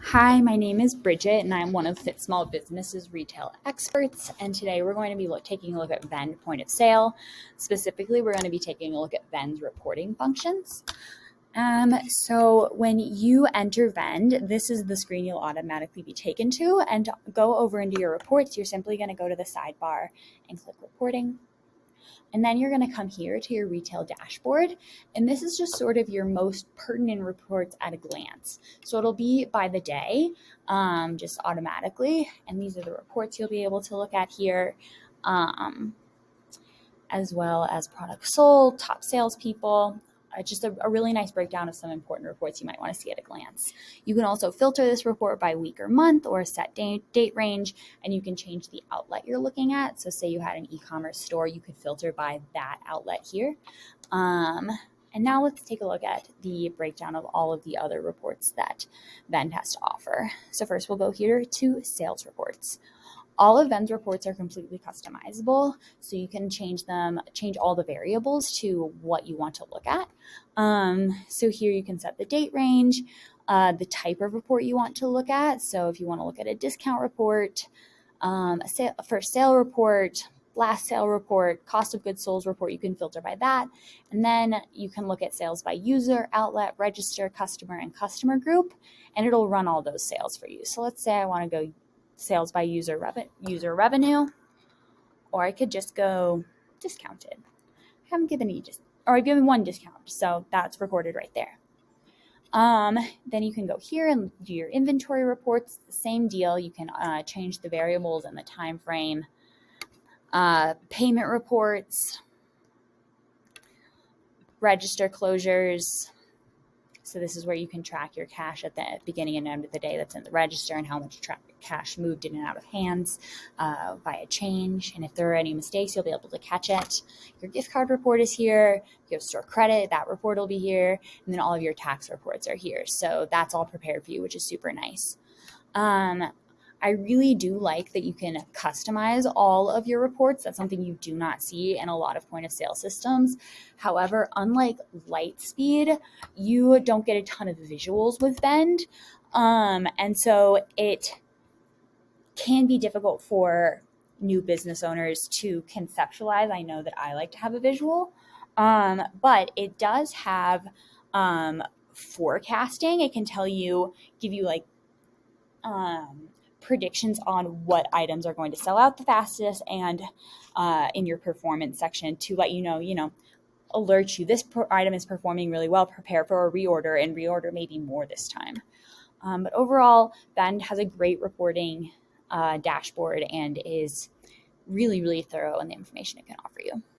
Hi, my name is Bridget, and I'm one of Fit Small Businesses retail experts. And today we're going to be taking a look at Vend point of sale. Specifically, we're going to be taking a look at Vend's reporting functions. So when you enter Vend, this is the screen you'll automatically be taken to. And to go over into your reports, you're simply going to go to the sidebar and click Reporting. And then you're going to come here to your retail dashboard. And this is just sort of your most pertinent reports at a glance. So it'll be by the day, just automatically. And these are the reports you'll be able to look at here, as well as products sold, top salespeople. Just a really nice breakdown of some important reports you might want to see at a glance. You can also filter this report by week or month or a set date range, and you can change the outlet you're looking at. So say you had an e-commerce store, you could filter by that outlet here. And now let's take a look at the breakdown of all of the other reports that Vend has to offer. So first we'll go here to sales reports. All of Vend's reports are completely customizable, so you can change all the variables to what you want to look at. So here you can set the date range, the type of report you want to look at. So if you want to look at a discount report, a first sale report, last sale report, cost of goods sold report, you can filter by that. And then you can look at sales by user, outlet, register, customer, and customer group, and it'll run all those sales for you. So let's say I want to go sales by user revenue, or I could just go discounted. I haven't given I've given one discount, so that's recorded right there. Then you can go here and do your inventory reports. The same deal. You can change the variables and the time frame. Payment reports, register closures. So this is where you can track your cash at the beginning and end of the day that's in the register and how much cash moved in and out of hands via change. And if there are any mistakes, you'll be able to catch it. Your gift card report is here. If you have store credit, that report will be here. And then all of your tax reports are here. So that's all prepared for you, which is super nice. I really do like that you can customize all of your reports. That's something you do not see in a lot of point of sale systems. However, unlike Lightspeed, you don't get a ton of visuals with Vend. And so it can be difficult for new business owners to conceptualize. I know that I like to have a visual, but it does have forecasting. It can give you like predictions on what items are going to sell out the fastest, and in your performance section to let you know, alert you this item is performing really well, prepare for a reorder, and reorder maybe more this time. But overall, Vend has a great reporting dashboard and is really, really thorough in the information it can offer you.